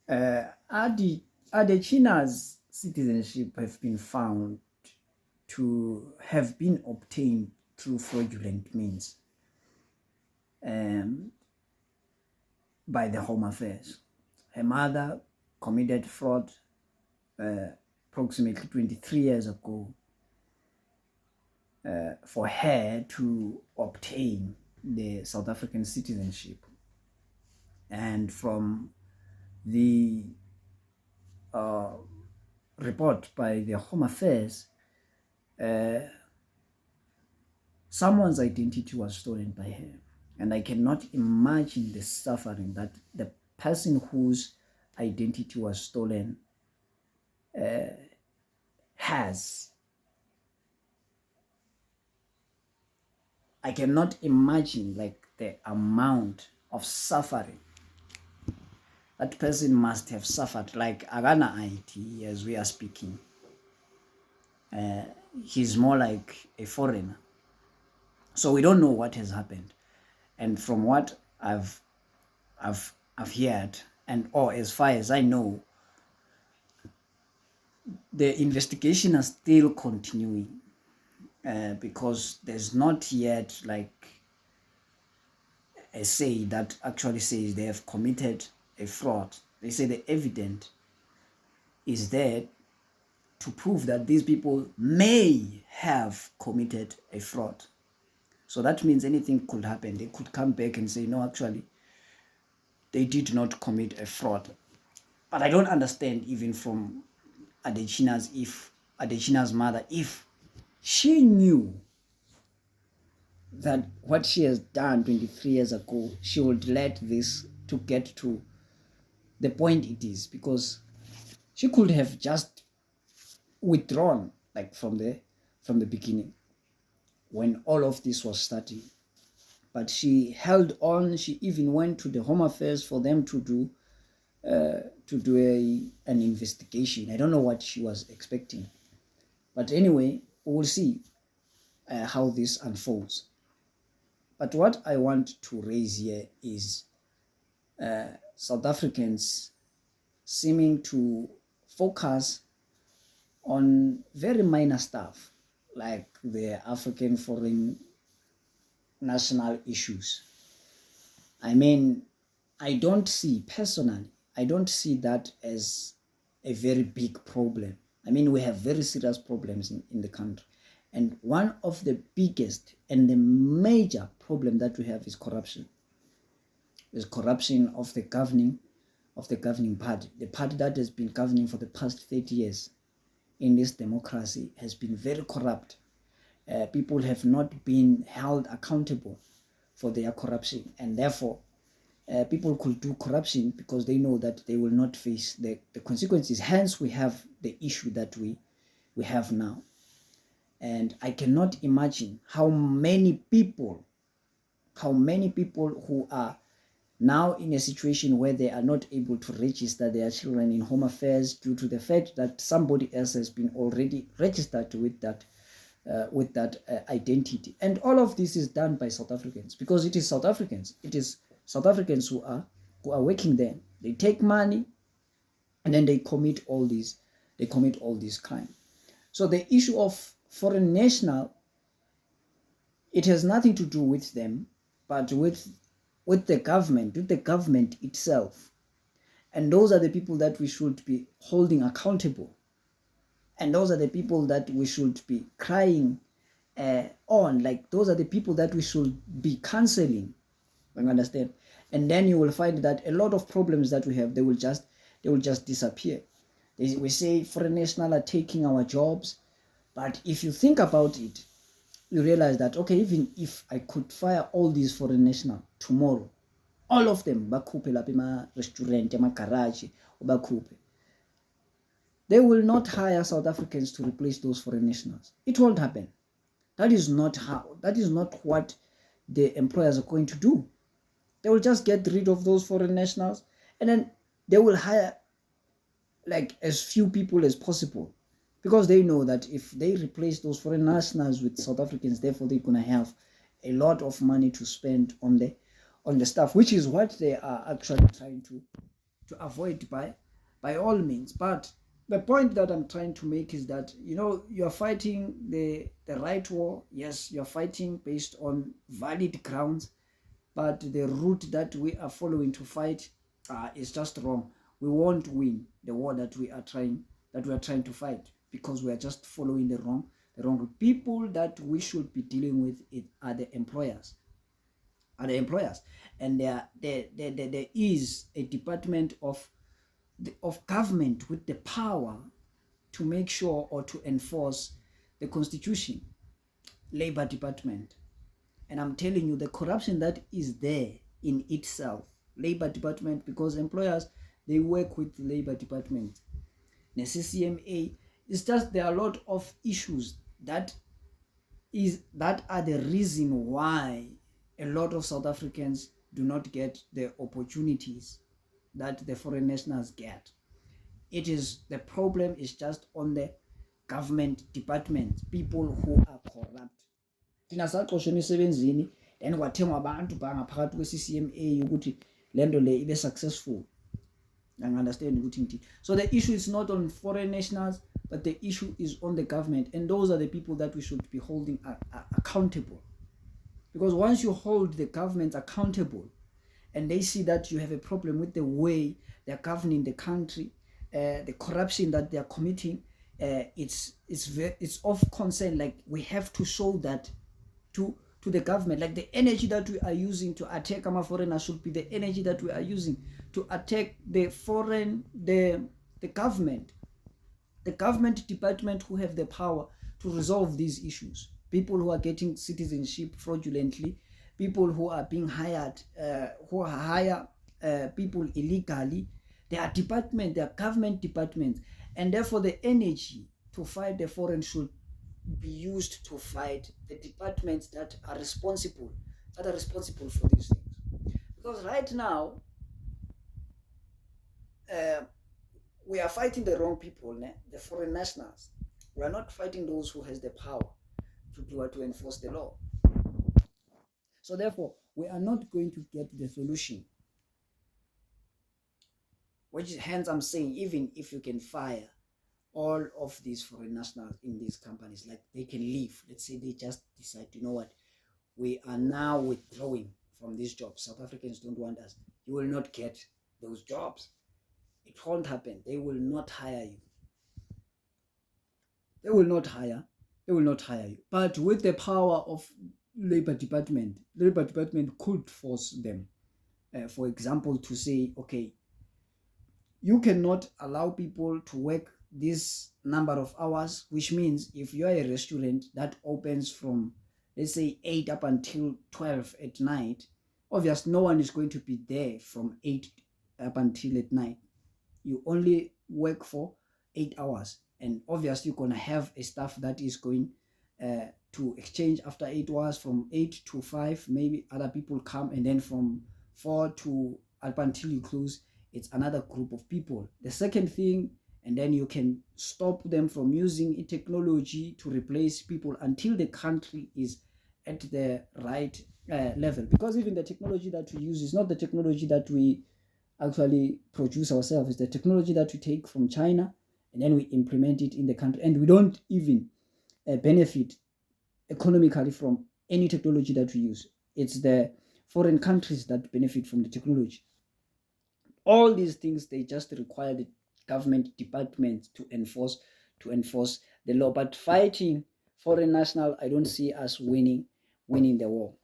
Adechina's citizenship have been found to have been obtained through fraudulent means um, by the Home Affairs. Her mother committed fraud approximately 23 years ago for her to obtain the South African citizenship. And from the report by the Home Affairs, someone's identity was stolen by her. And I cannot imagine the suffering that the person whose identity was stolen has. I cannot imagine like the amount of suffering that person must have suffered. Like Agana IT, as we are speaking, he's more like a foreigner, so we don't know what has happened. And from what I've heard, and as far as I know, the investigation is still continuing because there's not yet like a say that actually says they have committed a fraud. They say the evidence is there to prove that these people may have committed a fraud. So that means anything could happen. They could come back and say, no, actually, they did not commit a fraud. But I don't understand even from Adechina's mother, if she knew that what she has done 23 years ago, she would let this to get to the point it is, because she could have just withdrawn like from the beginning when all of this was starting. But she held on. She even went to the Home Affairs for them to do an investigation. I don't know what she was expecting, but anyway, we'll see how this unfolds. But what I want to raise here is South Africans seeming to focus on very minor stuff like the African foreign national issues. I mean, I don't see that as a very big problem. I mean, we have very serious problems in the country. And one of the biggest and the major problem that we have is corruption. Is corruption of the governing party. The party that has been governing for the past 30 years in this democracy has been very corrupt. People have not been held accountable for their corruption, and therefore people could do corruption because they know that they will not face the consequences. Hence, we have the issue that we have now. And I cannot imagine how many people who are now in a situation where they are not able to register their children in Home Affairs due to the fact that somebody else has been already registered with that identity. And all of this is done by South Africans, because it is South Africans. It is South Africans who are working there. They take money and then they commit all these crimes. So the issue of foreign national, it has nothing to do with them, but with the government itself. And those are the people that we should be holding accountable. And those are the people that we should be crying on. Like, those are the people that we should be cancelling. You understand? And then you will find that a lot of problems that we have, they will just disappear. We say foreign national are taking our jobs, but if you think about it, you realize that, okay, even if I could fire all these foreign national tomorrow, all of them, bakupe lapha ema-restaurant, ema-garage, bakupe, they will not hire South Africans to replace those foreign nationals. It won't happen. That is not what the employers are going to do. They will just get rid of those foreign nationals, and then they will hire like as few people as possible, because they know that if they replace those foreign nationals with South Africans, therefore they're going to have a lot of money to spend on the stuff, which is what they are actually trying by all means. But the point that I'm trying to make is that, you're fighting the right war. Yes, you're fighting based on valid grounds, but the route that we are following to fight is just wrong. We won't win the war that we are trying to fight, because we are just following the wrong route. People that we should be dealing with are the employers. And there is a department of government with the power to make sure or to enforce the constitution, labor department. And I'm telling you, the corruption that is there in itself, labor department, because employers, they work with the labor department. The CCMA, it's just there are a lot of issues that are the reason why a lot of South Africans do not get the opportunities that the foreign nationals get. The problem is just on the government department, people who are corrupt. Thina saqoshwa emisebenzini then kwathengwa abantu bangaphakathi kwe-CCMA ukuthi lento le ibe successful. I understand ukuthi ngithini. So the issue is not on foreign nationals, but the issue is on the government, and those are the people that we should be holding accountable. Because once you hold the government accountable and they see that you have a problem with the way they're governing the country, the corruption that they're committing, it's of concern. Like, we have to show that to the government. Like, the energy that we are using to attack our foreigners should be the energy that we are using to attack the government department who have the power to resolve these issues. People who are getting citizenship fraudulently, people who are being hired, who hire people illegally. They are government departments, and therefore the energy to fight the foreign should be used to fight the departments that are responsible for these things. Because right now, we are fighting the wrong people, the foreign nationals. We are not fighting those who has the power to enforce the law. So therefore, we are not going to get the solution. Hence I'm saying, even if you can fire all of these foreign nationals in these companies, like, they can leave. Let's say they just decide, you know what, we are now withdrawing from these jobs. South Africans don't want us. You will not get those jobs. It won't happen. They will not hire you. They will not hire you. But with the power of labor department could force them, for example, to say, okay, you cannot allow people to work this number of hours, which means if you are a restaurant that opens from, let's say, 8 up until 12 at night, obviously no one is going to be there from 8 up until at night. You only work for 8 hours, and obviously you're going to have a staff that is going to exchange after 8 hours. From 8 to 5, maybe other people come, and then from 4 to up until you close, it's another group of people. The second thing, and then you can stop them from using technology to replace people until the country is at the right level. Because even the technology that we use is not the technology that we actually produce ourselves. It's the technology that we take from China, and then we implement it in the country, and we don't even benefit economically from any technology that we use. It's the foreign countries that benefit from the technology. All these things, they just require the government department to enforce the law. But fighting foreign national, I don't see us winning the war.